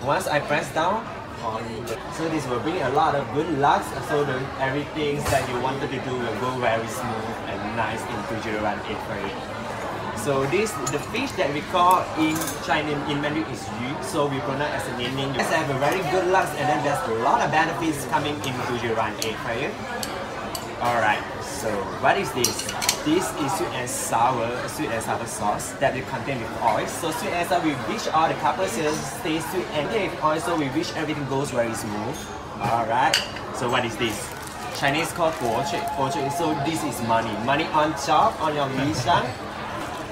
Once I press down on, so this will bring a lot of good luck. So everything that you wanted to do will go very smooth and nice in 2018 for you. So the fish that we call in Chinese in Mandarin is yu. So we pronounce as a naming. You have a very good luck, and then there's a lot of benefits coming in 2018 for you. Alright, so what is this? This is sweet and sour sauce that will contain with oil. So sweet and sour, we wish all the couple stay sweet and with oil, so we wish everything goes very smooth. Alright, so what is this? Chinese called guo cui. So this is money. Money on top, on your visa.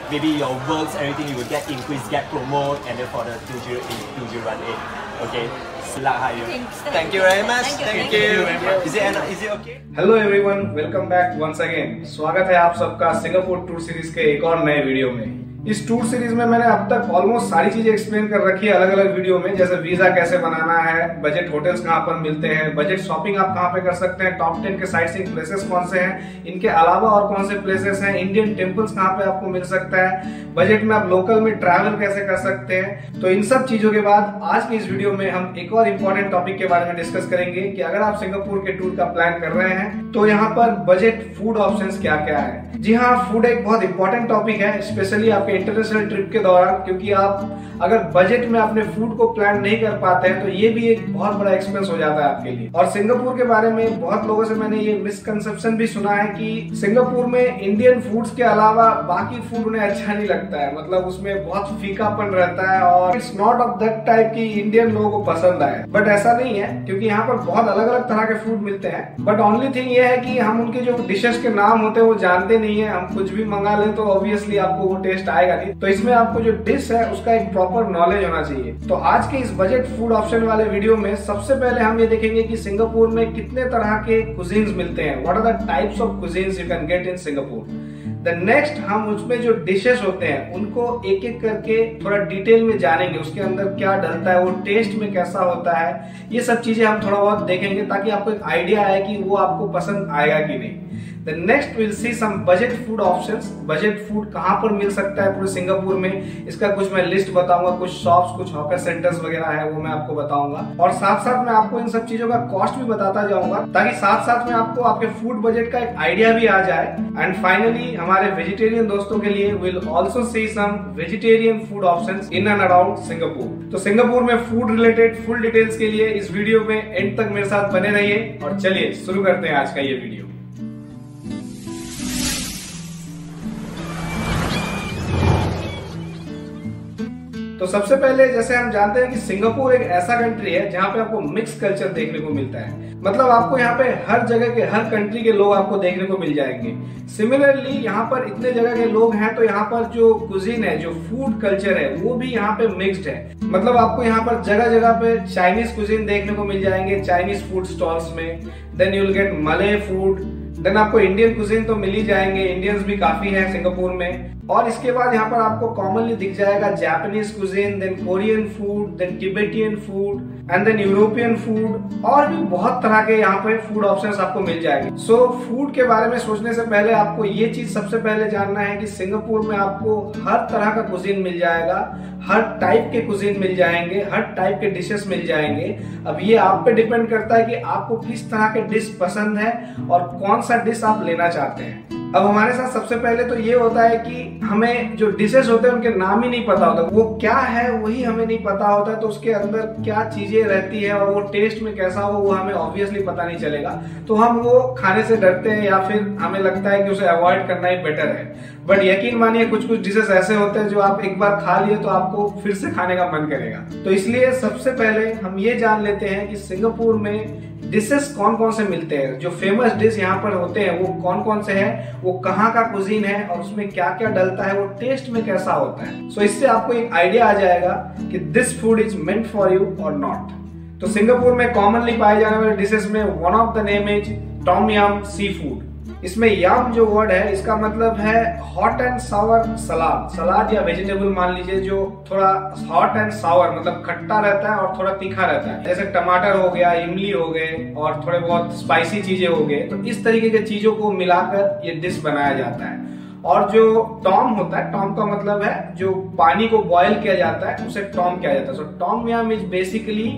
Maybe your works, everything you will get increase, get promote, and then for the 2018. Okay. Thank you very much. Thank you. Is it okay? Hello everyone, welcome back once again. स्वागत है आप सबका Singapore tour series के एक और नए video में। इस टूर सीरीज में मैंने अब तक ऑलमोस्ट सारी चीजें एक्सप्लेन कर रखी है अलग अलग वीडियो में, जैसे वीजा कैसे बनाना है, बजट होटल्स कहाँ पर मिलते हैं, बजट शॉपिंग आप कहाँ पे कर सकते हैं, टॉप 10 के साइट सीइंग प्लेसेस कौन से हैं, इनके अलावा और कौन से प्लेसेस हैं, इंडियन टेम्पल्स कहाँ पे आपको मिल सकता है, बजट में आप लोकल में ट्रैवल कैसे कर सकते हैं। तो इन सब चीजों के बाद आज की इस वीडियो में हम एक और इम्पोर्टेंट टॉपिक के बारे में डिस्कस करेंगे कि अगर आप सिंगापुर के टूर का प्लान कर रहे हैं तो यहाँ पर बजट फूड ऑप्शंस क्या क्या है। जी हाँ, फूड एक बहुत इंपॉर्टेंट टॉपिक है, स्पेशली आपके इंटरनेशनल ट्रिप के दौरान, क्योंकि आप अगर बजट में अपने फूड को प्लान नहीं कर पाते हैं तो ये भी एक बहुत बड़ा एक्सपेंस हो जाता है आपके लिए। और सिंगापुर के बारे में बहुत लोगों से मैंने ये मिसकंसेप्शन भी सुना है कि सिंगापुर में इंडियन फूड्स के अलावा बाकी फूड उन्हें अच्छा नहीं लगता है, मतलब उसमें बहुत फीकापन रहता है और it's not of that type की इंडियन लोगों को पसंद आए। बट ऐसा नहीं है, क्योंकि यहाँ पर बहुत अलग अलग तरह के फूड मिलते हैं। बट ओनली थिंग ये है कि हम उनके जो डिशेस के नाम होते हैं वो जानते नहीं है। हम कुछ भी मंगा लें तो ऑब्वियसली आपको वो टेस्ट आएगा नहीं, तो इसमें आपको जो डिश है उसका एक प्रॉपर नॉलेज होना चाहिए। तो आज के इस बजट फूड ऑप्शन वाले वीडियो में सबसे पहले हम ये देखेंगे कि सिंगापुर में कितने तरह के कुजीन्स मिलते हैं, what are the types of cuisines you can get in Singapore. The next हम उसमें जो डिशेस होते हैं उनको एक एक करके थोड़ा डिटेल में जानेंगे, उसके अंदर क्या डलता है, वो टेस्ट में कैसा होता है, ये सब चीजें हम थोड़ा बहुत देखेंगे ताकि आपको एक आइडिया आए कि वो आपको पसंद आएगा कि नहीं। The next we'll see some budget food options. Budget food कहाँ पर मिल सकता है पूरे सिंगापुर में, इसका कुछ मैं लिस्ट बताऊंगा, कुछ शॉप्स, कुछ हॉकर सेंटर्स वगैरह है वो मैं आपको बताऊंगा, और साथ साथ मैं आपको इन सब चीजों का कॉस्ट भी बताता जाऊंगा ताकि साथ साथ में आपको आपके फूड बजट का एक आइडिया भी आ जाए। एंड फाइनली हमारे वेजिटेरियन दोस्तों के लिए will also see some vegetarian food options in and around Singapore. तो सिंगापुर में फूड रिलेटेड फुल डिटेल्स के लिए इस वीडियो में एंड तक मेरे साथ बने रहिए। और चलिए शुरू करते हैं आज का ये वीडियो। तो सबसे पहले जैसे हम जानते हैं कि सिंगापुर एक ऐसा कंट्री है जहाँ पे आपको मिक्स कल्चर देखने को मिलता है, मतलब आपको यहाँ पे हर जगह के हर कंट्री के लोग आपको देखने को मिल जाएंगे। सिमिलरली यहाँ पर इतने जगह के लोग हैं तो यहाँ पर जो कुजीन है, जो फूड कल्चर है वो भी यहाँ पे मिक्स्ड है, मतलब आपको यहाँ पर जगह जगह पे चाइनीज कुजीन देखने को मिल जाएंगे चाइनीज फूड स्टॉल्स में, देन यू विल गेट मले फूड, देन आपको इंडियन कुजीन तो मिल ही जाएंगे, इंडियंस भी काफी है सिंगापुर में। और इसके बाद यहाँ पर आपको कॉमनली दिख जाएगा Japanese cuisine, then Korean food, then Tibetan food and then European food, और भी बहुत तरह के यहाँ पे फूड ऑप्शंस आपको मिल जाएंगे। सो फूड के बारे में सोचने से पहले आपको ये चीज सबसे पहले जानना है कि सिंगापुर में आपको हर तरह का कुजीन मिल जाएगा, हर टाइप के कुजीन मिल जाएंगे, हर टाइप के डिशेस मिल जाएंगे। अब ये आप पे डिपेंड करता है कि आपको किस तरह के डिश पसंद है और कौन सा डिश आप लेना चाहते हैं। अब हमारे साथ सबसे पहले तो ये होता है कि हमें जो डिशेस होते हैं उनके नाम ही नहीं पता होता, वो क्या है वही हमें नहीं पता होता है, तो उसके अंदर क्या चीजें रहती है और वो टेस्ट में कैसा हो वो हमें ऑब्वियसली पता नहीं चलेगा, तो हम वो खाने से डरते हैं या फिर हमें लगता है कि उसे अवॉइड करना ही बेटर है। बट यकीन मानिए कुछ कुछ डिशेस ऐसे होते हैं जो आप एक बार खा लिए तो आपको फिर से खाने का मन करेगा। तो इसलिए सबसे पहले हम ये जान लेते हैं कि सिंगापुर में डिशेस कौन कौन से मिलते हैं, जो फेमस डिश यहाँ पर होते हैं वो कौन कौन से हैं, वो कहाँ का कुजीन है और उसमें क्या क्या डलता है, वो टेस्ट में कैसा होता है। सो इससे आपको एक आइडिया आ जाएगा कि this food is meant for you और नॉट। तो सिंगापुर में कॉमनली पाए जाने वाले डिशेस में one of the name is tom yum seafood. इसमें यम जो वर्ड है इसका मतलब है हॉट एंड सावर सलाद, सलाद या वेजिटेबल मान लीजिए जो थोड़ा हॉट एंड सावर मतलब खट्टा रहता है और थोड़ा तीखा रहता है, जैसे टमाटर हो गया, इमली हो गए और थोड़े बहुत स्पाइसी चीजें हो गए, तो इस तरीके की चीजों को मिलाकर ये डिश बनाया जाता है। और जो टॉम होता है, टॉम का मतलब है जो पानी को बॉयल किया जाता है उसे टॉम किया जाता है। So tom yum is basically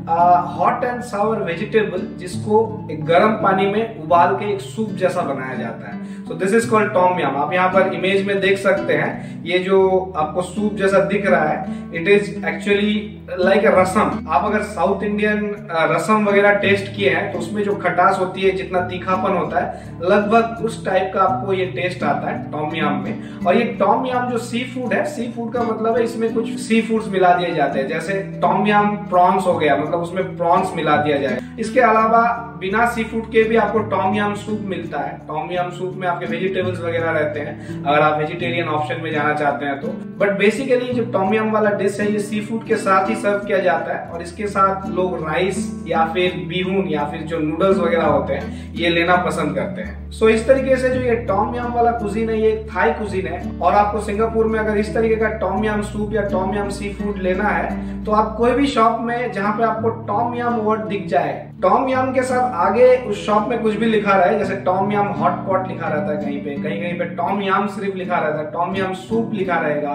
hot and sour vegetable जिसको एक गर्म पानी में उबाल के एक सूप जैसा बनाया जाता है। So this is called tom yum. आप यहाँ पर इमेज में देख सकते हैं, ये जो आपको सूप जैसा दिख रहा है, इट इज एक्चुअली लाइक रसम। आप अगर साउथ इंडियन रसम वगैरह टेस्ट किए हैं तो उसमें जो खटास होती है, जितना तीखापन होता है, लगभग उस टाइप का आपको ये टेस्ट आता है टॉम यम में। और ये टॉम यम जो सी फूड है, सी फूड का मतलब है इसमें कुछ सी फूड्स मिला दिए जाते हैं, जैसे टॉम यम प्रॉन्स हो गया, मतलब उसमें प्रॉन्स मिला दिया जाए। इसके अलावा बिना सी फूड के भी आपको टॉम यम सूप मिलता है। टॉम यम सूप में आपके वेजिटेबल्स वगैरह रहते हैं, अगर आप वेजिटेरियन ऑप्शन में जाना चाहते हैं तो। बट बेसिकली जो टॉम यम वाला डिश है, ये सी फूड के साथ ही सर्व किया जाता है और इसके साथ लोग राइस या फिर बीहून या फिर जो नूडल्स वगैरह होते हैं ये लेना पसंद करते हैं। सो इस तरीके से जो ये टॉम यम वाला कुजीन है, ये थाई कुजीन है। और आपको सिंगापुर में अगर इस तरीके का टॉम यम सूप या टॉम यम सी फूड लेना है तो आप कोई भी शॉप में जहाँ पे आपको टॉम यम वर्ड दिख जाए, टॉम यम के साथ आगे उस शॉप में कुछ भी लिखा रहा है, जैसे टॉम यम हॉट पॉट लिखा रहता है, कहीं पे टॉम यम सिर्फ लिखा रहता है, टॉम यम सूप लिखा रहेगा,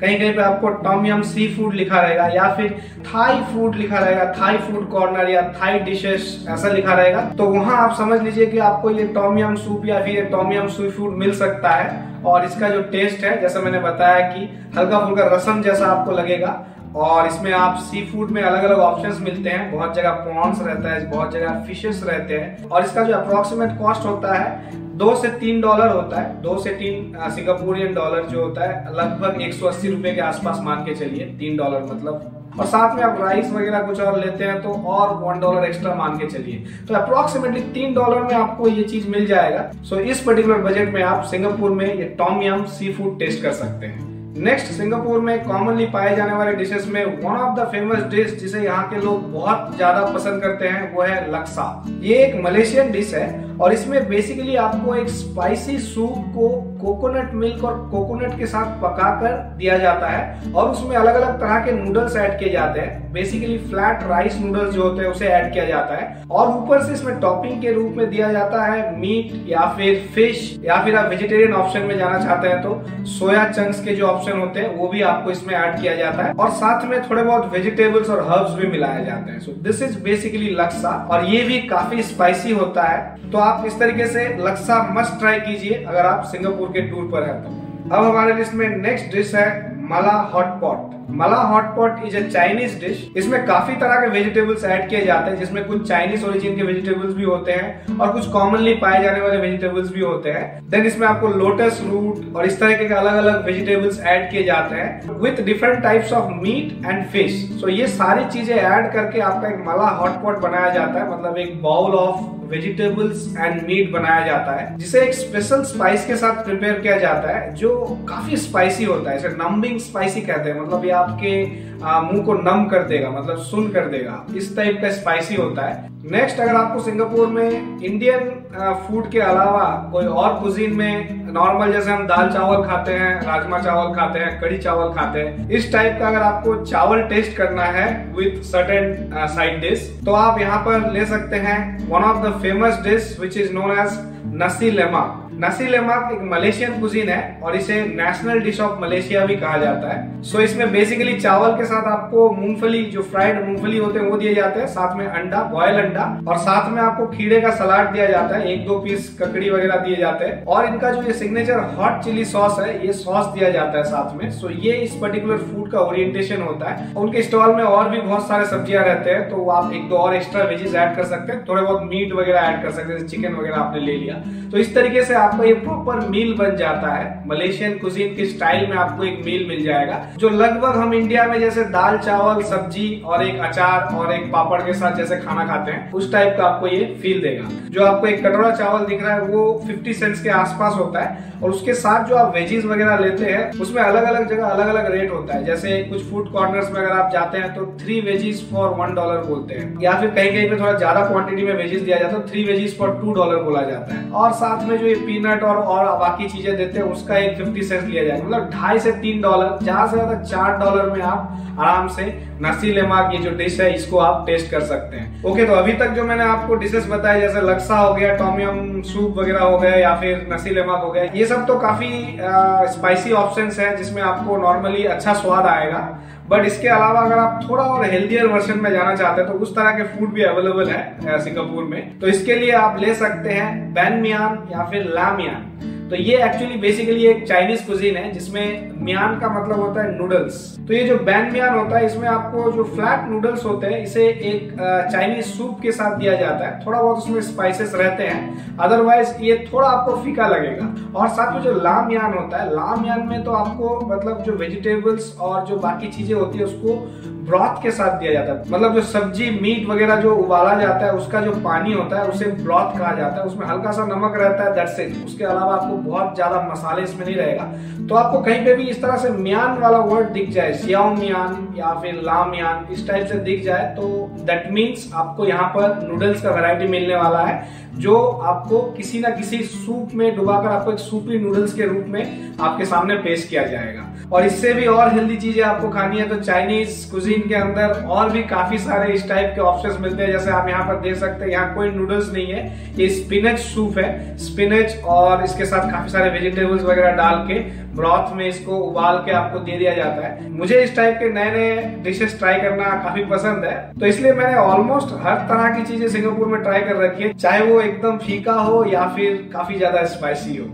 कहीं पे आपको टॉम यम सी फूड लिखा रहेगा, या फिर थाई फूड लिखा रहेगा, थाई फूड कॉर्नर या थाई डिशेस ऐसा लिखा रहेगा। तो वहां आप समझ लीजिए कि आपको ये टॉम यम सूप या फिर टॉम यम सी फूड मिल सकता है। और इसका जो टेस्ट है, जैसा मैंने बताया कि हल्का फुल्का रसम जैसा आपको लगेगा। और इसमें आप सी फूड में अलग अलग ऑप्शंस मिलते हैं, बहुत जगह प्रॉन्स रहता है, बहुत जगह फिशेस रहते हैं। और इसका जो अप्रोक्सीमेट कॉस्ट होता है $2 से $3 होता है। 2 से 3 सिंगापुरियन डॉलर जो होता है लगभग 180 रुपए के आसपास मान के चलिए, $3 मतलब। और साथ में आप राइस वगैरह कुछ और लेते हैं तो और $1 एक्स्ट्रा मान के चलिए, तो अप्रोक्सीमेटली $3 में आपको ये चीज मिल जाएगा। सो इस पर्टिकुलर बजट में आप सिंगापुर में ये Tom yum sea food taste कर सकते हैं। नेक्स्ट, सिंगापुर में कॉमनली पाए जाने वाले डिशेस में one of the famous dish जिसे यहाँ के लोग बहुत ज्यादा पसंद करते हैं वो है लक्सा। ये एक मलेशियन डिश है और इसमें बेसिकली आपको एक स्पाइसी सूप को कोकोनट मिल्क और कोकोनट के साथ पकाकर दिया जाता है और उसमें अलग अलग तरह के नूडल्स ऐड किए जाते हैं। बेसिकली फ्लैट राइस नूडल्स जो होते हैं उसे ऐड किया जाता है और ऊपर से इसमें टॉपिंग के रूप में दिया जाता है मीट या फिर फिश, या फिर आप वेजिटेरियन ऑप्शन में जाना चाहते हैं तो सोया चंक्स के जो ऑप्शन होते हैं वो भी आपको इसमें ऐड किया जाता है और साथ में थोड़े बहुत वेजिटेबल्स और हर्ब्स भी मिलाए जाते हैं। सो दिस इज बेसिकली लक्सा और ये भी काफी स्पाइसी होता है। तो आप इस तरीके से लक्सा मस्ट ट्राई कीजिए अगर आप सिंगापुर के टूर पर हैं तो। अब हमारे लिस्ट में नेक्स्ट डिश है मला हॉट पॉट। मला hot pot is a Chinese dish. इसमें काफी तरह के वेजिटेबल्स ऐड किए जाते हैं, जिसमें कुछ चाइनीज ओरिजिन के वेजिटेबल्स भी होते हैं और कुछ कॉमनली पाए जाने वाले वेजिटेबल्स भी होते हैं। देन इसमें आपको लोटस रूट और इस तरह के अलग अलग वेजिटेबल्स ऐड किए जाते हैं with different types of meat and fish. So ये सारी चीजें ऐड करके आपका एक मला हॉट पॉट बनाया जाता है, मतलब एक bowl of vegetables and meat बनाया जाता है जिसे एक स्पेशल स्पाइस के साथ प्रिपेयर किया जाता है जो काफी स्पाइसी होता है। इसे नम्बिंग स्पाइसी कहते हैं, मतलब ये आपके मुंह को नम कर देगा, मतलब सुन कर देगा, इस टाइप का स्पाइसी होता है। नेक्स्ट, अगर आपको सिंगापुर में इंडियन फूड के अलावा कोई और कुजीन में नॉर्मल जैसे हम दाल चावल खाते हैं, राजमा चावल खाते हैं, कड़ी चावल खाते हैं, इस टाइप का अगर आपको चावल टेस्ट करना है विथ सर्टेन साइड डिश तो आप यहाँ पर ले सकते हैं one of the famous dish which is known as nasi lemak. नसी लेमाक एक मलेशियन कुजीन है और इसे नेशनल डिश ऑफ मलेशिया भी कहा जाता है। सो इसमें बेसिकली चावल के साथ आपको मूंगफली, जो फ्राइड मूंगफली होते हैं वो दिए जाते हैं, साथ में अंडा, बॉयल अंडा, और साथ में आपको खीरे का सलाद दिया जाता है, 1-2 पीस ककड़ी वगैरह दिए जाते हैं और इनका जो ये सिग्नेचर हॉट चिली सॉस है ये सॉस दिया जाता है साथ में। सो ये इस पर्टिकुलर फूड का ओरिएंटेशन होता है। उनके स्टॉल में और भी बहुत सारे सब्जियां रहते हैं तो आप 1-2 और एक्स्ट्रा वेजीज ऐड कर सकते हैं, थोड़े बहुत मीट वगैरह ऐड कर सकते हैं, चिकन वगैरह आपने ले लिया तो इस तरीके से आपका ये प्रॉपर मील बन जाता है। मलेशियन कुजीन के स्टाइल में आपको एक मील मिल जाएगा जो लगभग हम इंडिया में जैसे दाल चावल सब्जी और एक अचार और एक पापड़ के साथ जैसे खाना खाते हैं उस टाइप का आपको ये फील देगा। जो आपको एक कटोरा चावल दिख रहा है वो 50 सेंट्स के आसपास होता है और उसके साथ जो आप वेजीज वगैरह लेते हैं उसमें अलग अलग जगह अलग अलग रेट होता है। जैसे कुछ फूड कॉर्नर्स में अगर आप जाते हैं तो 3 वेजीज फॉर $1 बोलते हैं, या फिर कहीं कहीं पे थोड़ा ज्यादा क्वांटिटी में वेजीज दिया जाता है, 3 वेजीज फॉर $2 बोला जाता है। और साथ में जो ये पीनट और बाकी चीजें देते हैं उसका एक 50 सेंट लिया जाएगा, मतलब $2.5 से $3, ज्यादा से ज्यादा $4 में आप आराम से नसी लेमाक ये जो डिश है इसको आप टेस्ट कर सकते हैं। ओके, तो अभी तक जो मैंने आपको डिशेस बताए जैसे लक्सा हो गया, टॉम यम सूप वगैरह हो गया या फिर नसी लेमाक हो गया, ये सब तो काफी स्पाइसी ऑप्शंस है जिसमें आपको नॉर्मली अच्छा स्वाद आएगा। बट इसके अलावा अगर आप थोड़ा और हेल्दियर वर्जन में जाना चाहते हैं तो उस तरह के फूड भी अवेलेबल है सिंगापुर में। तो इसके लिए आप ले सकते हैं बैन मियान या फिर ला मियान। तो ये एक्चुअली बेसिकली एक चाइनीज कुजीन है जिसमें मियान का मतलब होता है नूडल्स। तो ये जो बैन मियान होता है इसमें आपको जो फ्लैट नूडल्स होते हैं इसे एक चाइनीज सूप के साथ दिया जाता है। थोड़ा बहुत उसमें स्पाइसेस रहते हैं, अदरवाइज ये थोड़ा आपको फीका लगेगा। और साथ में जो ला मियान होता है, ला मियान में तो आपको मतलब जो वेजिटेबल्स और जो बाकी चीजें होती है उसको ब्रॉथ के साथ दिया जाता है, मतलब जो सब्जी मीट वगैरह जो उबाला जाता है उसका जो पानी होता है उसे ब्रॉथ कहा जाता है। उसमें हल्का सा नमक रहता है, दैट्स इट। उसके अलावा आपको बहुत ज्यादा मसाले इसमें नहीं रहेगा। तो आपको कहीं पे भी इस तरह से मियान वाला वर्ड दिख जाए, सियाओ मियान या फिर ला मियान इस टाइप से दिख जाए तो दैट मीन्स आपको यहाँ पर नूडल्स का वैरायटी मिलने वाला है जो आपको किसी ना किसी सूप में डुबाकर आपको एक सूपी नूडल्स के रूप में आपके सामने पेश किया जाएगा। और इससे भी और हेल्दी चीजें आपको खानी है तो चाइनीज कुजीन के अंदर और भी काफी सारे इस टाइप के ऑप्शंस मिलते हैं। जैसे आप यहाँ पर देख सकते हैं, यहाँ कोई नूडल्स नहीं है, ये स्पिनच सूप है। स्पिनच और इसके साथ काफी सारे वेजिटेबल्स वगैरह डाल के ब्रॉथ में इसको उबाल के आपको दे दिया जाता है। मुझे इस टाइप के नए नए डिशेस ट्राई करना काफी पसंद है, तो इसलिए मैंने ऑलमोस्ट हर तरह की चीजें सिंगापुर में ट्राई कर रखी है, चाहे वो एकदम फीका हो या फिर काफी ज्यादा स्पाइसी हो।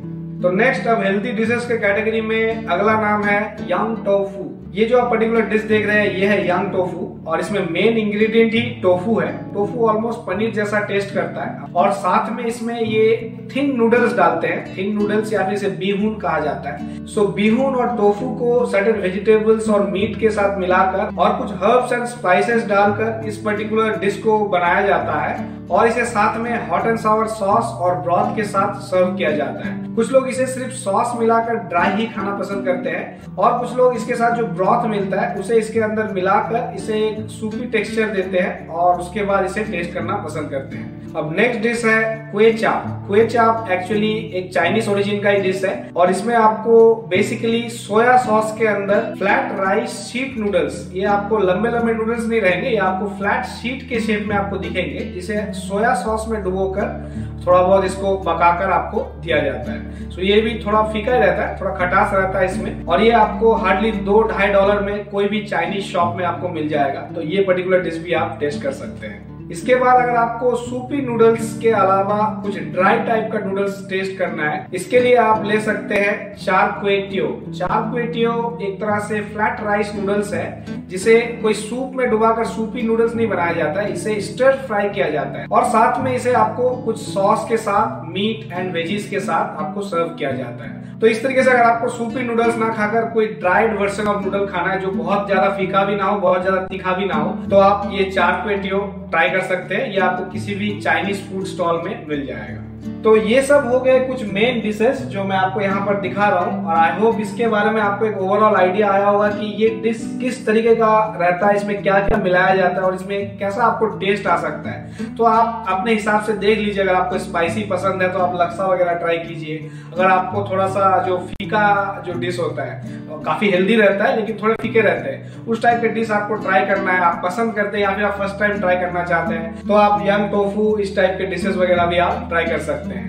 तो नेक्स्ट अब हेल्दी डिशेस के कैटेगरी में अगला नाम है यांग टोफू। ये जो आप पर्टिकुलर डिश देख रहे हैं ये है यांग टोफू और इसमें मेन इंग्रेडिएंट ही टोफू है। टोफू ऑलमोस्ट पनीर जैसा टेस्ट करता है और साथ में इसमें ये थिन नूडल्स डालते हैं। थिन नूडल्स या फिर इसे बीहून कहा जाता है। सो बीहून और टोफू को सर्टेन वेजिटेबल्स और मीट के साथ मिलाकर और कुछ हर्ब्स एंड स्पाइसेस डालकर इस पर्टिकुलर डिश को बनाया जाता है और इसे साथ में हॉट एंड सावर सॉस और ब्रॉथ के साथ सर्व किया जाता है। कुछ लोग इसे सिर्फ सॉस मिलाकर ड्राई ही खाना पसंद करते हैं और कुछ लोग इसके साथ जो ब्रॉथ मिलता है उसे इसके अंदर मिलाकर इसे एक सूपी टेक्सचर देते हैं और उसके बाद इसे टेस्ट करना पसंद करते हैं। अब नेक्स्ट डिश है क्वे चाप। क्वे चाप एक्चुअली एक चाइनीज ओरिजिन का ही डिश है और इसमें आपको बेसिकली सोया सॉस के अंदर फ्लैट राइस शीट नूडल्स, ये आपको लंबे लंबे नूडल्स नहीं रहेंगे, ये आपको फ्लैट शीट के शेप में आपको दिखेंगे, जिसे सोया सॉस में डुबोकर थोड़ा बहुत इसको पकाकर आपको दिया जाता है। सो ये भी थोड़ा फीका ही रहता है, थोड़ा खटास रहता है इसमें और ये आपको हार्डली $2-2.5 में कोई भी चाइनीज शॉप में आपको मिल जाएगा। तो ये पर्टिकुलर डिश भी आप टेस्ट कर सकते हैं। इसके बाद अगर आपको सूपी नूडल्स के अलावा कुछ ड्राई टाइप का नूडल्स टेस्ट करना है, इसके लिए आप ले सकते हैं चार क्वे टियो। चार क्वे टियो एक तरह से फ्लैट राइस नूडल्स है जिसे कोई सूप में डुबाकर सूपी नूडल्स नहीं बनाया जाता है, इसे स्टर फ्राई किया जाता है और साथ में इसे आपको कुछ सॉस के साथ मीट एंड वेजीज के साथ आपको सर्व किया जाता है। तो इस तरीके से अगर आपको सूपी नूडल्स ना खाकर कोई ड्राइड वर्जन ऑफ नूडल खाना है जो बहुत ज्यादा फीका भी ना हो, बहुत ज्यादा तीखा भी ना हो, तो आप ये चार क्वे टियो ट्राई कर सकते हैं। ये आपको किसी भी चाइनीज फूड स्टॉल में मिल जाएगा। तो ये सब हो गए कुछ मेन डिशेस जो मैं आपको यहाँ पर दिखा रहा हूँ और आई होप इसके बारे में आपको एक ओवरऑल आइडिया आया होगा कि ये डिश किस तरीके का रहता है, इसमें क्या क्या मिलाया जाता है और इसमें कैसा आपको टेस्ट आ सकता है। तो आप अपने हिसाब से देख लीजिए, अगर आपको स्पाइसी पसंद है तो आप लक्सा वगैरह ट्राई कीजिए। अगर आपको थोड़ा सा जो फीका जो डिश होता है काफी हेल्दी रहता है लेकिन थोड़े फीके रहते हैं, उस टाइप के डिश आपको ट्राई करना है, आप पसंद करते हैं या फिर आप फर्स्ट टाइम ट्राई करना चाहते हैं तो आप यांग टोफू इस टाइप के डिशेस वगैरह भी आप ट्राई कर सकते हैं।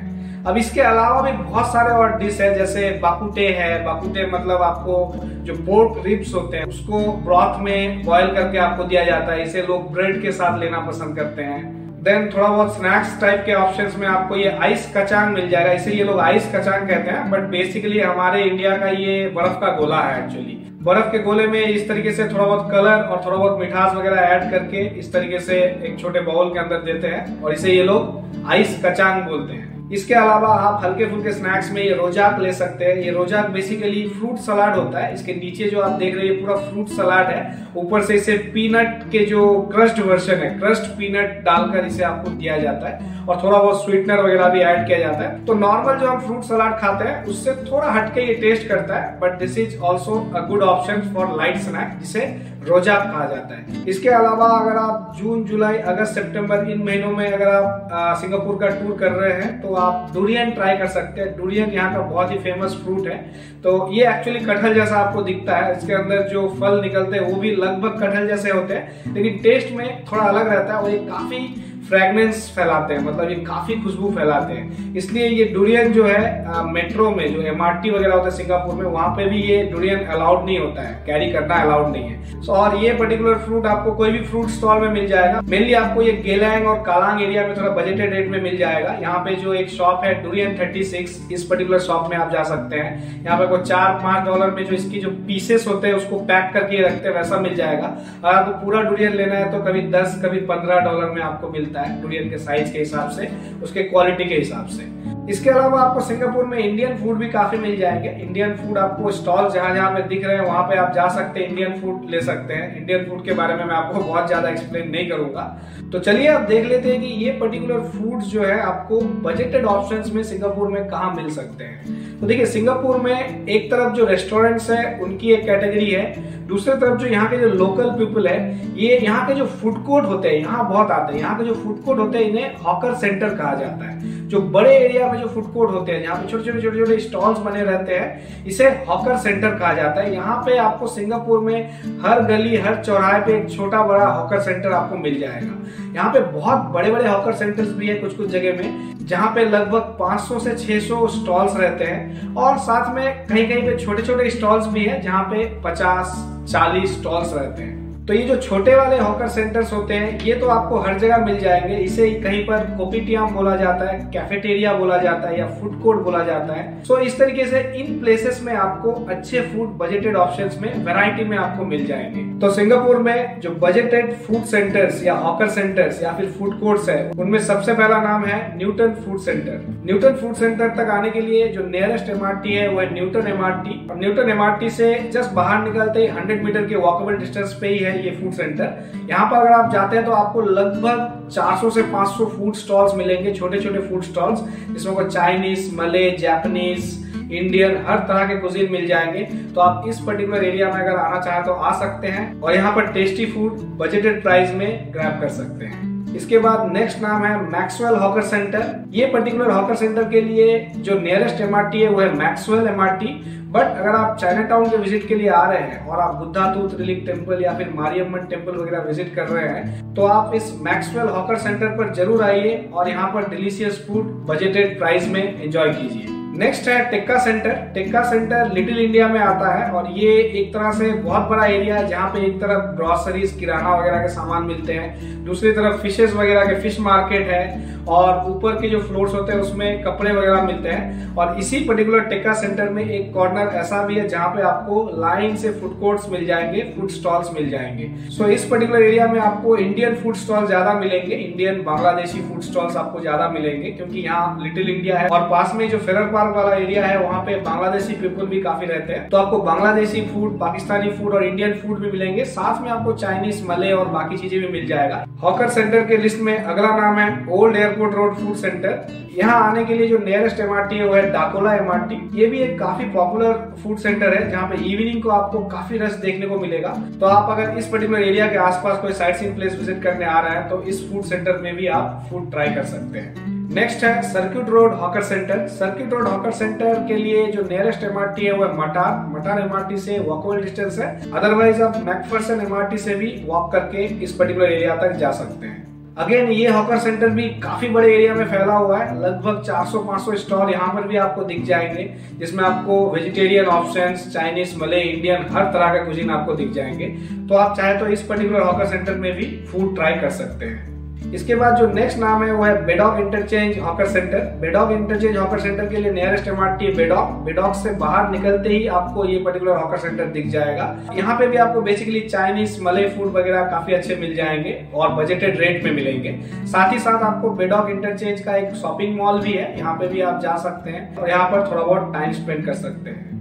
अब इसके अलावा भी बहुत सारे और डिश है, जैसे बाकुटे है। बाकुटे मतलब आपको जो पोर्क रिब्स होते हैं उसको ब्रॉथ में बॉईल करके आपको दिया जाता है, इसे लोग ब्रेड के साथ लेना पसंद करते हैं। देन थोड़ा बहुत स्नैक्स टाइप के ऑप्शंस में आपको ये आइस कचांग मिल जाएगा, इसीलिए लोग आइस कचांग कहते हैं, बट बेसिकली हमारे इंडिया का ये बर्फ का गोला है। एक्चुअली बर्फ के गोले में इस तरीके से थोड़ा बहुत कलर और थोड़ा बहुत मिठास वगैरह ऐड करके इस तरीके से एक छोटे बाउल के अंदर देते हैं और इसे ये लोग आइस कचांग बोलते हैं। इसके अलावा आप हल्के फुल्के स्नैक्स में ये रोजाक ले सकते हैं। ये रोजाक बेसिकली फ्रूट सलाद होता है, इसके नीचे जो आप देख रहे हैं पूरा फ्रूट सलाद है, ऊपर से इसे पीनट के जो क्रस्ट वर्जन है, क्रस्ट पीनट डालकर इसे आपको दिया जाता है और थोड़ा बहुत स्वीटनर वगैरह भी ऐड किया जाता है। तो नॉर्मल जो हम फ्रूट सलाद खाते हैं उससे थोड़ा हटके ये टेस्ट करता है, but this is also a good option for light snack जिसे रोजाक कहा जाता है। इसके अलावा अगर आप जून, जुलाई, अगस्त, सितंबर इन महीनों में अगर आप सिंगापुर का टूर कर रहे हैं तो आप डुरियन ट्राई कर सकते हैं। डुरियन यहाँ का बहुत ही फेमस फ्रूट है। तो ये एक्चुअली कटहल जैसा आपको दिखता है, इसके अंदर जो फल निकलते हैं वो भी लगभग कटहल जैसे होते हैं, लेकिन टेस्ट में थोड़ा अलग रहता है और ये काफी फ्रेगनेंस फैलाते हैं, मतलब ये काफी खुशबू फैलाते हैं। इसलिए ये डुरियन जो है मेट्रो में जो MRT वगैरह होता है सिंगापुर में, वहां पे भी ये डुरियन अलाउड नहीं होता है, कैरी करना अलाउड नहीं है। और ये पर्टिकुलर फ्रूट आपको कोई भी फ्रूट स्टॉल में मिल जाएगा। मेनली आपको ये गेलैंग और कालांग एरिया में थोड़ा बजटेड रेट में मिल जाएगा। यहाँ पे जो एक शॉप है डुरियन 36, इस पर्टिकुलर शॉप में आप जा सकते हैं। यहाँ पे कोई $4-5 में जो इसकी जो पीसेस होते हैं उसको पैक करके रखते हैं, वैसा मिल जाएगा। अगर आपको पूरा डुरियन लेना है तो कभी 10 कभी $15 में आपको मिलता है, डुरियन के साइज के हिसाब से, उसके क्वालिटी के हिसाब से। इसके अलावा आपको सिंगापुर में इंडियन फूड भी काफी मिल जाएंगे। इंडियन फूड आपको स्टॉल जहां जहां पे दिख रहे हैं वहां पे आप जा सकते हैं, इंडियन फूड ले सकते हैं। इंडियन फूड के बारे में मैं आपको बहुत ज्यादा एक्सप्लेन नहीं करूंगा, तो चलिए आप देख लेते हैं कि ये पर्टिकुलर फूड जो है आपको बजटेड ऑप्शंस में सिंगापुर में कहाँ मिल सकते हैं। तो देखिए, सिंगापुर में एक तरफ जो रेस्टोरेंट्स है उनकी एक कैटेगरी है, दूसरी तरफ जो यहाँ के जो लोकल पीपल है, ये यहाँ के जो फूड कोर्ट होते हैं यहाँ बहुत आते हैं। यहाँ के जो फूड कोर्ट होते हैं इन्हें हॉकर सेंटर कहा जाता है। जो बड़े एरिया में जो फूड कोर्ट होते हैं, यहाँ पे छोटे छोटे स्टॉल्स बने रहते हैं, इसे हॉकर सेंटर कहा जाता है। यहाँ पे आपको सिंगापुर में हर गली, हर चौराहे पे एक छोटा बड़ा हॉकर सेंटर आपको मिल जाएगा। यहाँ पे बहुत बड़े बड़े हॉकर सेंटर्स भी है कुछ कुछ जगह में, जहाँ पे लगभग 500 से 600 स्टॉल्स रहते हैं, और साथ में कहीं कहीं पे छोटे छोटे स्टॉल्स भी है जहाँ पे 50-40 स्टॉल्स रहते हैं। तो ये जो छोटे वाले हॉकर सेंटर्स होते हैं ये तो आपको हर जगह मिल जाएंगे। इसे कहीं पर कोपीटियम बोला जाता है, कैफेटेरिया बोला जाता है, या फूड कोर्ट बोला जाता है। सो इस तरीके से इन प्लेसेस में आपको अच्छे फूड बजटेड ऑप्शंस में वैरायटी में आपको मिल जाएंगे। तो सिंगापुर में जो बजटेड फूड सेंटर्स या हॉकर सेंटर्स या फिर फूड कोर्ट्स है, उनमें सबसे पहला नाम है Newton food centre. Newton food centre तक आने के लिए जो नियरेस्ट MRT है वो है न्यूटन MRT, और न्यूटन MRT से जस्ट बाहर निकलते ही 100 मीटर के वॉकेबल डिस्टेंस पे ही है ये फूड सेंटर। यहाँ पर अगर आप जाते हैं तो आपको लगभग 400 से 500 फूड स्टॉल्स मिलेंगे, छोटे छोटे फूड स्टॉल्स, जिसमें को चाइनीज, मले, जापानीज, इंडियन, हर तरह के कुजीन मिल जाएंगे। तो आप इस पर्टिकुलर एरिया में अगर आना चाहें तो आ सकते हैं, और यहाँ पर टेस्टी फूड बजटेड प्राइस में ग्रैब कर सकते हैं। इसके बाद नेक्स्ट नाम है मैक्सवेल हॉकर सेंटर। ये पर्टिकुलर हॉकर सेंटर के लिए जो नियरेस्ट MRT है वो है मैक्सवेल MRT। बट अगर आप चाइना टाउन के विजिट के लिए आ रहे हैं और आप बुद्धा तूत रिलीफ टेम्पल या फिर मारियम्मन टेम्पल वगैरह विजिट कर रहे हैं, तो आप इस मैक्सवेल हॉकर सेंटर पर जरूर आइए और यहाँ पर डिलीशियस फूड बजटेड प्राइस में एंजॉय कीजिए। नेक्स्ट है टेक्का सेंटर। टेक्का सेंटर लिटिल इंडिया में आता है, और ये एक तरह से बहुत बड़ा एरिया है जहाँ पे एक तरफ ग्रोसरीज, किराना वगैरह के सामान मिलते हैं, दूसरी तरफ फिशेस वगैरह के फिश मार्केट है, और ऊपर के जो फ्लोर्स होते हैं उसमें कपड़े वगैरह मिलते हैं। और इसी पर्टिकुलर टेक्का सेंटर में एक कॉर्नर ऐसा भी है जहाँ पे आपको लाइन से फूड कोर्ट्स मिल जाएंगे, फूड स्टॉल्स मिल जाएंगे। सो इस पर्टिकुलर एरिया में आपको इंडियन फूड स्टॉल ज्यादा मिलेंगे, इंडियन बांग्लादेशी फूड स्टॉल्स आपको ज्यादा मिलेंगे, क्योंकि यहाँ लिटिल इंडिया है, और पास में जो फेरर पार्क वाला एरिया है वहाँ पे बांग्लादेशी पीपल भी काफी रहते हैं। तो आपको बांग्लादेशी फूड, पाकिस्तानी फूड और इंडियन फूड भी मिलेंगे, साथ में आपको चाइनीज, मले और बाकी चीजें भी मिल जाएगा। हॉकर सेंटर के लिस्ट में अगला नाम है old airport road food centre. यहाँ आने के लिए जो नियरेस्ट MRT है वो है डाकोला MRT। ये भी एक काफी पॉपुलर फूड सेंटर है जहाँ पे इवनिंग को आपको काफी रश देखने को मिलेगा। तो आप अगर इस पर्टिकुलर एरिया के आसपास कोई साइट सीइंग प्लेस विजिट करने आ रहे हैं तो इस फूड सेंटर में भी आप फूड ट्राई कर सकते हैं। नेक्स्ट है circuit road hawker centre. Circuit road hawker centre के लिए जो नियरेस्ट MRT है वो है मटार MRT से वॉकेबल डिस्टेंस है। अदरवाइज आप मैकफर्सन MRT से भी वॉक करके इस पर्टिकुलर एरिया तक जा सकते हैं। अगेन ये हॉकर सेंटर भी काफी बड़े एरिया में फैला हुआ है, लगभग 400-500 स्टॉल यहाँ पर भी आपको दिख जाएंगे, जिसमें आपको वेजिटेरियन ऑप्शंस, चाइनीज, मले, इंडियन, हर तरह का कुजीन आपको दिख जाएंगे। तो आप चाहे तो इस पर्टिकुलर हॉकर सेंटर में भी फूड ट्राई कर सकते हैं। इसके बाद जो नेक्स्ट नाम है वो है Bedok interchange hawker centre. Bedok interchange hawker centre के लिए नियरेस्ट MRT बेडॉग। बेडॉग से बाहर निकलते ही आपको ये पर्टिकुलर हॉकर सेंटर दिख जाएगा। यहाँ पे भी आपको बेसिकली चाइनीज, मले फूड वगैरह काफी अच्छे मिल जाएंगे और बजटेड रेट में मिलेंगे। साथ ही साथ आपको बेडॉग इंटरचेंज का एक शॉपिंग मॉल भी है, यहाँ पे भी आप जा सकते हैं और यहाँ पर थोड़ा बहुत टाइम स्पेंड कर सकते हैं।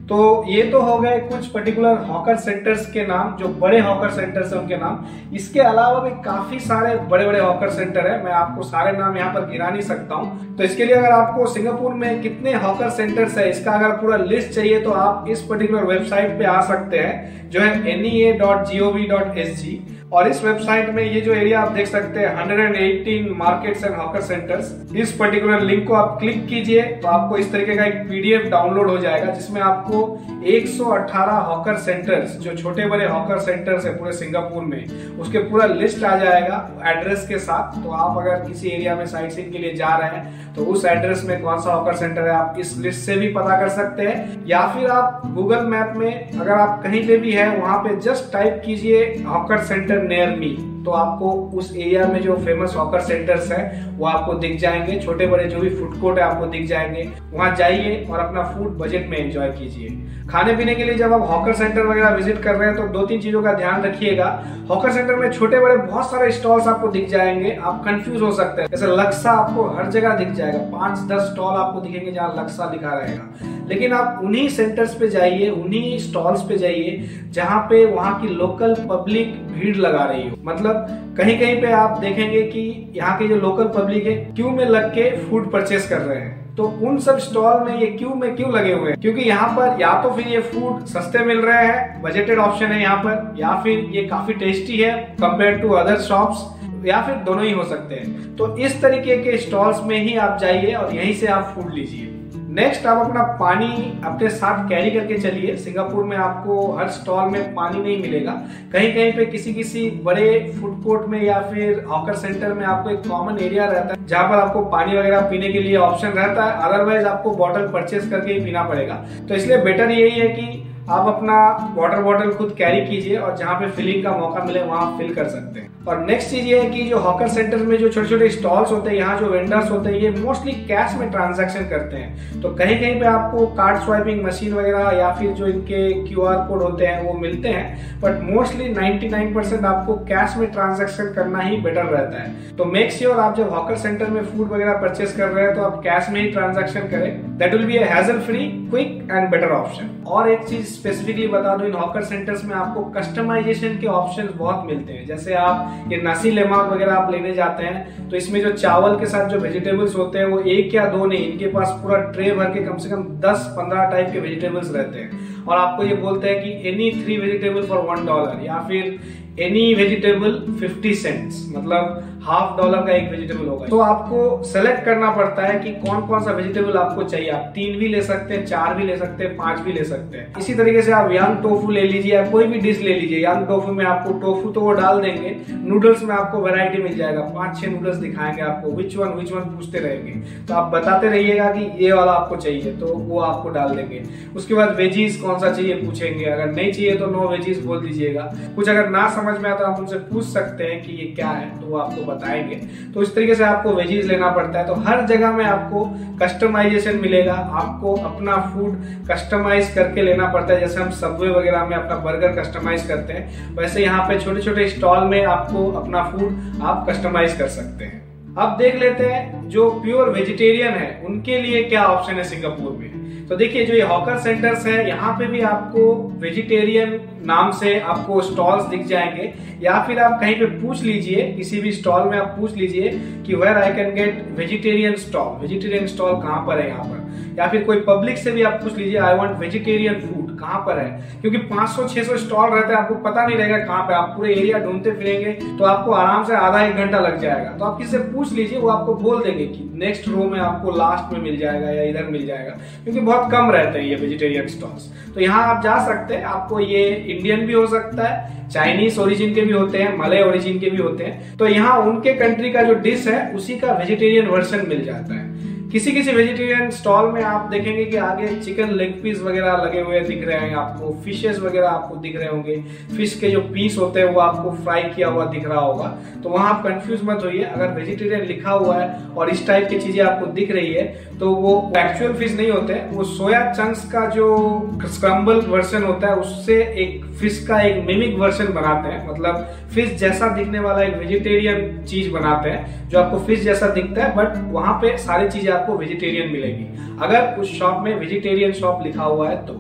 तो ये तो हो गए कुछ पर्टिकुलर हॉकर सेंटर्स के नाम, जो बड़े हॉकर सेंटर्स हैं उनके नाम। इसके अलावा भी काफी सारे बड़े बड़े हॉकर सेंटर है, मैं आपको सारे नाम यहाँ पर गिरा नहीं सकता हूँ। तो इसके लिए अगर आपको सिंगापुर में कितने हॉकर सेंटर्स है इसका अगर पूरा लिस्ट चाहिए तो आप इस पर्टिकुलर वेबसाइट पे आ सकते हैं, जो है nea.gov.sg। और इस वेबसाइट में ये जो एरिया आप देख सकते हैं 118 मार्केट्स एंड हॉकर सेंटर्स, इस पर्टिकुलर लिंक को आप क्लिक कीजिए तो आपको इस तरीके का एक पीडीएफ डाउनलोड हो जाएगा, जिसमें आपको 118 हॉकर सेंटर्स, जो छोटे बड़े हॉकर सेंटर्स है पूरे सिंगापुर में, उसके पूरा लिस्ट आ जाएगा एड्रेस के साथ। तो आप अगर किसी एरिया में साइट सीइंग के लिए जा रहे हैं तो उस एड्रेस में कौन सा हॉकर सेंटर है आप इस लिस्ट से भी पता कर सकते हैं, या फिर आप गूगल मैप में अगर आप कहीं पे भी है वहां पे जस्ट टाइप कीजिए हॉकर सेंटर नियर मी, तो आपको उस एरिया में जो फेमस हॉकर सेंटर्स है वो आपको दिख जाएंगे। छोटे बड़े जो भी फूड कोर्ट है आपको दिख जाएंगे, वहां जाइए और अपना फूड बजट में एंजॉय कीजिए। खाने पीने के लिए जब आप हॉकर सेंटर वगैरह विजिट कर रहे हैं तो 2-3 चीजों का ध्यान रखिएगा। हॉकर सेंटर में छोटे बड़े बहुत सारे स्टॉल्स आपको दिख जाएंगे, आप कंफ्यूज हो सकते हैं। जैसे लक्सा आपको हर जगह दिख जाएगा, 5-10 स्टॉल आपको दिखेंगे जहाँ लक्सा लिखा रहेगा, लेकिन आप उन्हीं सेंटर्स पे जाइए, उन्हीं स्टॉल्स पे जाइए जहाँ पे वहाँ की लोकल पब्लिक भीड़ लगा रही हो। मतलब कहीं कहीं पे आप देखेंगे कि यहाँ के जो लोकल पब्लिक है क्यू में लग के फूड परचेस कर रहे हैं। तो उन सब स्टॉल में ये क्यू में क्यों लगे हुए हैं? क्योंकि यहाँ पर या तो फिर ये फूड सस्ते मिल रहे हैं, बजटेड ऑप्शन है यहाँ पर, या फिर ये काफी टेस्टी है कंपेयर टू अदर शॉप्स, या फिर दोनों ही हो सकते हैं। तो इस तरीके के स्टॉल्स में ही आप जाइए और यहीं से आप फूड लीजिए। नेक्स्ट, आप अपना पानी अपने साथ कैरी करके चलिए। सिंगापुर में आपको हर स्टॉल में पानी नहीं मिलेगा, कहीं कहीं पे किसी बड़े फूड कोर्ट में या फिर हॉकर सेंटर में आपको एक कॉमन एरिया रहता है जहां पर आपको पानी वगैरह पीने के लिए ऑप्शन रहता है, अदरवाइज आपको बॉटल परचेस करके ही पीना पड़ेगा। तो इसलिए बेटर यही है कि आप अपना वाटर बॉटल खुद कैरी कीजिए और जहाँ पे फिलिंग का मौका मिले वहां फिल कर सकते हैं। और नेक्स्ट चीज ये है कि जो हॉकर सेंटर में जो छोटे छोटे स्टॉल्स होते हैं, यहाँ जो वेंडर्स होते हैं ये मोस्टली कैश में ट्रांजैक्शन करते हैं। तो कहीं कहीं पे आपको कार्ड स्वाइपिंग मशीन वगैरह या फिर जो इनके QR कोड होते हैं वो मिलते हैं, बट मोस्टली 99% आपको कैश में ट्रांजैक्शन करना ही बेटर रहता है। तो मेक श्योर आप जब हॉकर सेंटर में फूड वगैरह परचेस कर रहे हैं तो आप कैश में ही ट्रांजैक्शन करें, that will be a hassle free, quick and better option. और एक चीज स्पेसिफिकली बता दूं, इन हॉकर सेंटर्स में आपको कस्टमाइजेशन के ऑप्शंस बहुत मिलते हैं। जैसे आप ये नसी लेमाक वगैरह आप लेने जाते हैं तो इसमें जो चावल के साथ जो वेजिटेबल्स होते हैं वो 1 या 2 नहीं, इनके पास पूरा ट्रे भर के कम से कम 10-15 टाइप के वेजिटेबल्स रहते हैं। और आपको ये बोलते हैं कि एनी 3 वेजिटेबल फॉर $1, या फिर एनी वेजिटेबल 50 सेंट्स, मतलब $1/2 का एक वेजिटेबल होगा। तो आपको सेलेक्ट करना पड़ता है कि कौन कौन सा वेजिटेबल आपको चाहिए। आप 3 भी ले सकते हैं, 4 भी ले सकते हैं, 5 भी ले सकते हैं। इसी तरीके से आप यंग टोफू ले लीजिए या कोई भी डिश ले लीजिए। यंग टोफू में आपको टोफू तो वो डाल देंगे, नूडल्स में आपको वैरायटी मिल जाएगा, 5-6 नूडल्स दिखाएंगे आपको, विच वन पूछते रहेंगे। तो आप बताते रहिएगा कि ये वाला आपको चाहिए तो वो आपको डाल देंगे। उसके बाद वेजीज कौन सा चाहिए पूछेंगे, अगर नहीं चाहिए तो नो वेजीज बोल दीजिएगा। कुछ अगर ना समझ में आता आप उनसे पूछ सकते हैं कि ये क्या है तो वो आपको बताएंगे। तो इस तरीके से आपको वेजीज लेना पड़ता है। तो हर जगह में आपको कस्टमाइजेशन मिलेगा, आपको अपना फूड कस्टमाइज करके लेना पड़ता है। जैसे हम सबवे वगैरह में अपना बर्गर कस्टमाइज करते हैं, वैसे यहाँ पे छोटे छोटे स्टॉल में आपको अपना फूड आप कस्टमाइज कर सकते हैं। अब देख लेते हैं जो प्योर वेजिटेरियन है उनके लिए क्या ऑप्शन है सिंगापुर में। तो देखिए, जो ये हॉकर सेंटर्स है यहाँ पे भी आपको वेजिटेरियन नाम से आपको स्टॉल्स दिख जाएंगे, या फिर आप कहीं पे पूछ लीजिए, किसी भी स्टॉल में आप पूछ लीजिए कि where I can get vegetarian stall कहाँ पर है यहाँ पर। या फिर कोई पब्लिक से भी आप पूछ लीजिए आई वांट वेजिटेरियन फूड कहाँ पर है, क्योंकि 500-600 स्टॉल रहते हैं, आपको पता नहीं रहेगा कहाँ पे। आप पूरे एरिया ढूंढते फिरेंगे तो आपको आराम से आधा 1 घंटा लग जाएगा। तो आप किसी से पूछ लीजिए, वो आपको बोल देंगे कि नेक्स्ट रो में आपको लास्ट में मिल जाएगा या इधर मिल जाएगा, क्योंकि बहुत कम रहते हैं ये वेजिटेरियन स्टॉल्स। तो यहाँ आप जा सकते हैं। आपको ये इंडियन भी हो सकता है, चाइनीज ओरिजिन के भी होते हैं, मलय ओरिजिन के भी होते हैं। तो यहाँ उनके कंट्री का जो डिश है उसी का वेजिटेरियन वर्जन मिल जाता है। किसी किसी वेजिटेरियन स्टॉल में आप देखेंगे कि आगे चिकन लेग पीस वगैरह लगे हुए दिख रहे हैं आपको, फिशेस वगैरह आपको दिख रहे होंगे, फिश के जो पीस होते हैं वो आपको फ्राई किया हुआ दिख रहा होगा। तो वहां आप कंफ्यूज मत होइए, अगर वेजिटेरियन लिखा हुआ है और इस टाइप की चीजें आपको दिख रही है तो वो एक्चुअल फिश नहीं होते हैं, वो सोया चंक्स का जो स्क्रम्बल वर्जन होता है उससे एक फिश का एक मिमिक वर्जन बनाते हैं। मतलब फिश जैसा दिखने वाला एक वेजिटेरियन चीज बनाते हैं जो आपको फिश जैसा दिखता है, बट वहां पे सारी चीजें आपको वेजिटेरियन मिलेगी अगर उस शॉप में वेजिटेरियन शॉप लिखा हुआ है तो।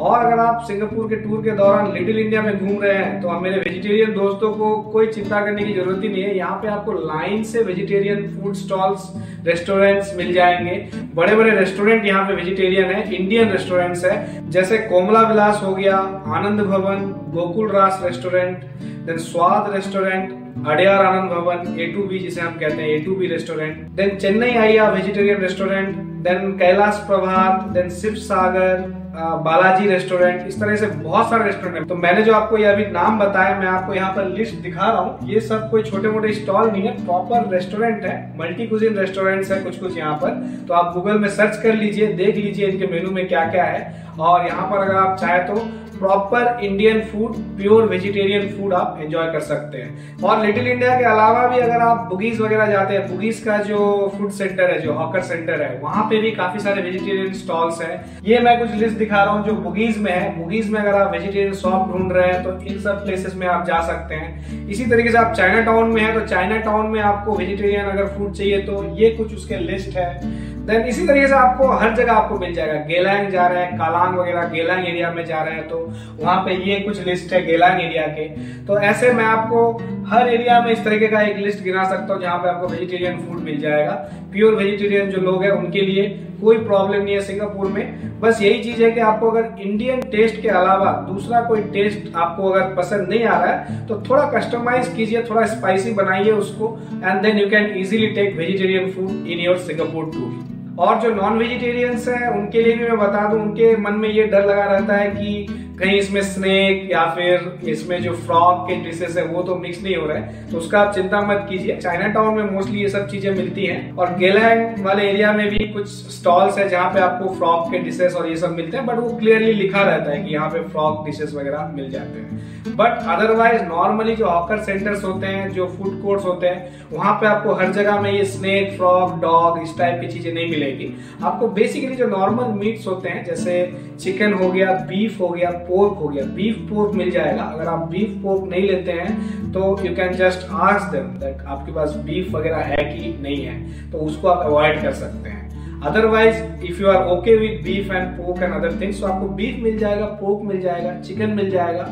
और अगर आप सिंगापुर के टूर के दौरान लिटिल इंडिया में घूम रहे हैं तो हम मेरे वेजिटेरियन दोस्तों को कोई चिंता करने की जरूरत ही नहीं है। यहाँ पे आपको लाइन से वेजिटेरियन फूड स्टॉल्स, रेस्टोरेंट्स मिल जाएंगे। बड़े बड़े रेस्टोरेंट यहाँ पे वेजिटेरियन है, इंडियन रेस्टोरेंट्स है, जैसे कोमला विलास हो गया, आनंद भवन, गोकुल रास रेस्टोरेंट, देन स्वाद रेस्टोरेंट, अड़ियार आनंद भवन, A2B जिसे हम कहते हैं, A2B रेस्टोरेंट, देन चेन्नई आइया वेजिटेरियन रेस्टोरेंट, देन कैलाश प्रभात, देन शिव सागर, बालाजी रेस्टोरेंट, इस तरह से बहुत सारे रेस्टोरेंट है। तो मैंने जो आपको ये अभी नाम बताया, मैं आपको यहाँ पर लिस्ट दिखा रहा हूँ। ये सब कोई छोटे मोटे स्टॉल नहीं है, प्रॉपर रेस्टोरेंट है, मल्टी कुजिन रेस्टोरेंट्स है कुछ कुछ यहाँ पर। तो आप गूगल में सर्च कर लीजिए, देख लीजिए इनके मेनू में क्या क्या है। और यहाँ पर अगर आप चाहे तो proper Indian food, pure vegetarian food आप एंजॉय कर सकते हैं। और लिटिल इंडिया के अलावा भी अगर आप बुगीज वगैरह जाते हैं, बुगीज का जो फूड सेंटर है, जो हॉकर सेंटर है, वहां पे भी काफी सारे वेजिटेरियन स्टॉल्स हैं। ये मैं कुछ लिस्ट दिखा रहा हूँ जो बुगीज में है। बुगीज में अगर आप वेजिटेरियन शॉप ढूंढ रहे हैं तो इन सब प्लेसेस में आप जा सकते हैं। इसी तरीके से आप चाइना टाउन में है तो चाइना टाउन में आपको वेजिटेरियन अगर फूड चाहिए तो ये कुछ उसके लिस्ट है। देन इसी तरीके से आपको हर जगह आपको मिल जाएगा। गेलांग जा रहे हैं, कालांग वगैरह गेलांग एरिया में जा रहे हैं तो वहां पे ये कुछ लिस्ट है गेलांग एरिया के। तो ऐसे मैं आपको हर एरिया में इस तरीके का एक लिस्ट गिना सकता हूँ जहाँ पे आपको वेजिटेरियन फूड मिल जाएगा। प्योर वेजिटेरियन जो लोग हैं उनके लिए कोई प्रॉब्लम नहीं है सिंगापुर में। बस यही चीज है कि आपको अगर इंडियन टेस्ट के अलावा दूसरा कोई टेस्ट आपको अगर पसंद नहीं आ रहा है तो थोड़ा कस्टमाइज कीजिए, थोड़ा स्पाइसी बनाइए उसको, and then you can easily take vegetarian food in your Singapore tour. और जो नॉन वेजिटेरियंस हैं उनके लिए भी मैं बता दूं, उनके मन में ये डर लगा रहता है कि कहीं इसमें स्नेक या फिर इसमें जो फ्रॉग के डिशेस है वो तो मिक्स नहीं हो रहा है, तो उसका आप चिंता मत कीजिए। चाइना टाउन में मोस्टली ये सब चीजें मिलती हैं और गेलैंग वाले एरिया में भी कुछ स्टॉल्स है जहाँ पे आपको फ्रॉग के डिशेस और ये सब मिलते हैं, बट वो क्लियरली लिखा रहता है कि यहाँ पे फ्रॉग डिशेस वगैरह मिल जाते हैं। बट अदरवाइज नॉर्मली जो हॉकर सेंटर्स होते हैं, जो फूड कोर्ट्स होते हैं, वहां पे आपको हर जगह में ये स्नेक, फ्रॉग, डॉग इस टाइप की चीजें नहीं मिलेगी। आपको बेसिकली जो नॉर्मल मीट्स होते हैं जैसे चिकन हो गया, बीफ हो गया, पोर्क हो गया, बीफ पोर्क मिल जाएगा। अगर आप बीफ पोर्क नहीं लेते हैं तो you can just ask them that आपके पास बीफ वगैरह है कि नहीं है, तो उसको आप अवॉइड कर सकते हैं। Otherwise if you are okay with beef and pork and other things, तो आपको बीफ मिल जाएगा, पोर्क मिल जाएगा, चिकन मिल जाएगा,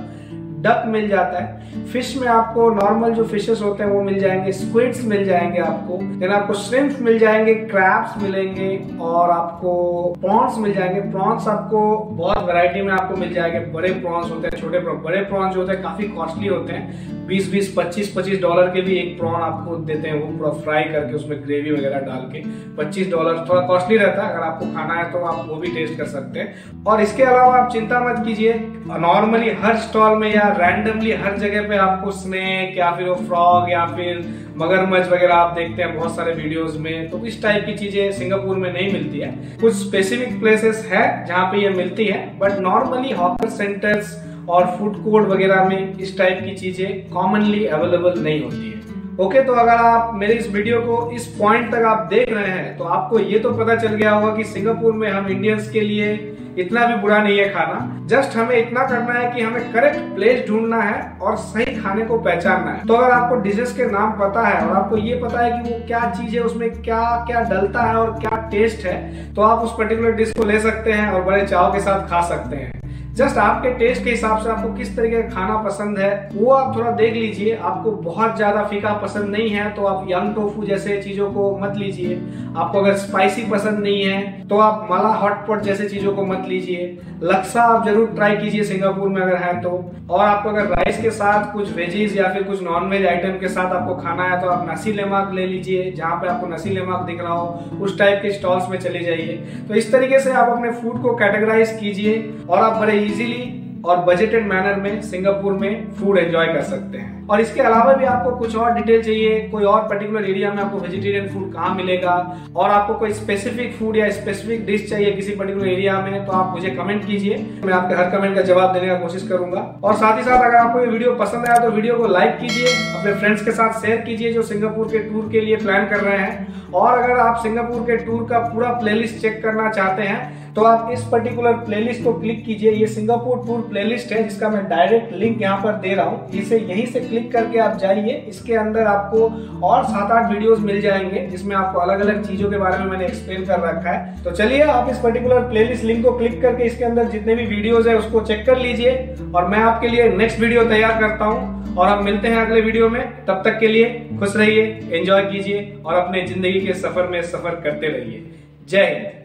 डक मिल जाता है। फिश में आपको नॉर्मल जो फिशेस होते हैं वो मिल जाएंगे, स्क्विड्स मिल जाएंगे आपको, देन आपको श्रिम्प मिल जाएंगे, क्रैब्स मिलेंगे और आपको प्रॉन्स मिल जाएंगे। प्रॉन्स आपको बहुत वैरायटी में आपको मिल जाएंगे। बड़े प्रॉन्स होते हैं, छोटे बड़े प्रॉन्स जो होते हैं काफी कॉस्टली होते हैं, 20-20, 25-25 डॉलर के भी एक प्रॉन आपको देते हैं, वो पूरा फ्राई करके उसमें ग्रेवी वगैरह डाल के। $25 थोड़ा कॉस्टली रहता है, अगर आपको खाना है तो आप वो भी टेस्ट कर सकते हैं। और इसके अलावा आप चिंता मत कीजिए, नॉर्मली हर स्टॉल में या रैंडमली हर जगह पे आपको स्नेक या फिर वो फ्रॉग या फिर मगरमच्छ वगैरह आप देखते हैं बहुत सारे वीडियोस में, तो इस टाइप की चीजें सिंगापुर में नहीं मिलती है। कुछ स्पेसिफिक प्लेसेस है जहाँ पे ये मिलती है, बट नॉर्मली हॉकर सेंटर्स और फूड कोर्ट वगैरह में इस टाइप की चीजें कॉमनली अवेलेबल नहीं होती है। ओके, तो अगर आप मेरे इस वीडियो को इस पॉइंट तक आप देख रहे हैं तो आपको ये तो पता चल गया होगा कि सिंगापुर में हम इंडियंस के लिए इतना भी बुरा नहीं है खाना। जस्ट हमें इतना करना है कि हमें करेक्ट प्लेस ढूंढना है और सही खाने को पहचानना है। तो अगर आपको डिशेस के नाम पता है और आपको ये पता है कि वो क्या चीज है, उसमें क्या क्या डलता है और क्या टेस्ट है, तो आप उस पर्टिकुलर डिश को ले सकते हैं और बड़े चाव के साथ खा सकते हैं। जस्ट आपके टेस्ट के हिसाब से आपको किस तरीके का खाना पसंद है वो आप थोड़ा देख लीजिए। आपको बहुत ज्यादा फीका पसंद नहीं है तो आप यंग टोफू जैसे चीजों को मत लीजिए। आपको अगर स्पाइसी पसंद नहीं है तो आप मला हॉटपॉट जैसे चीजों को मत लीजिए। लक्सा आप जरूर ट्राई कीजिए सिंगापुर में अगर है तो। और आपको अगर राइस के साथ कुछ वेजीज या फिर कुछ नॉनवेज आइटम के साथ आपको खाना है तो आप नसी लेमाक ले लीजिए। जहाँ पे आपको नसी लेमाक दिख रहा हो उस टाइप के स्टॉल्स में चले जाइए। तो इस तरीके से आप अपने फूड को कैटेगराइज कीजिए और आप बड़े इजीली और बजटेड मैनर में सिंगापुर में फूड एंजॉय कर सकते हैं। और इसके अलावा भी आपको कुछ और डिटेल चाहिए, कोई और पर्टिकुलर एरिया में आपको वेजिटेरियन फूड कहाँ मिलेगा, और आपको कोई स्पेसिफिक फूड या स्पेसिफिक डिश चाहिए किसी पर्टिकुलर एरिया में, तो आप मुझे कमेंट कीजिए। मैं आपके हर कमेंट का जवाब देने का कोशिश करूंगा। और साथ ही साथ अगर आपको ये वीडियो पसंद आया तो वीडियो को लाइक कीजिए, अपने फ्रेंड्स के साथ शेयर कीजिए जो सिंगापुर के टूर के लिए प्लान कर रहे हैं। और अगर आप सिंगापुर के टूर का पूरा प्लेलिस्ट चेक करना चाहते हैं तो आप इस पर्टिकुलर प्लेलिस्ट को क्लिक कीजिए। ये सिंगापुर टूर प्लेलिस्ट है जिसका मैं डायरेक्ट लिंक यहाँ पर दे रहा हूँ। इसे यहीं से क्लिक करके आप जाइए। इसके अंदर आपको और 7-8 वीडियोस मिल जाएंगे जिसमें आपको अलग अलग चीजों के बारे में मैंने एक्सप्लेन कर रखा है। तो चलिए आप इस पर्टिकुलर प्लेलिस्ट लिंक को क्लिक करके इसके अंदर जितने भी वीडियोस है उसको चेक कर लीजिए और मैं आपके लिए नेक्स्ट वीडियो तैयार करता हूँ और हम मिलते हैं अगले वीडियो में। तब तक के लिए खुश रहिए, एंजॉय कीजिए और अपने जिंदगी के सफर में सफर करते रहिए। जय हिंद।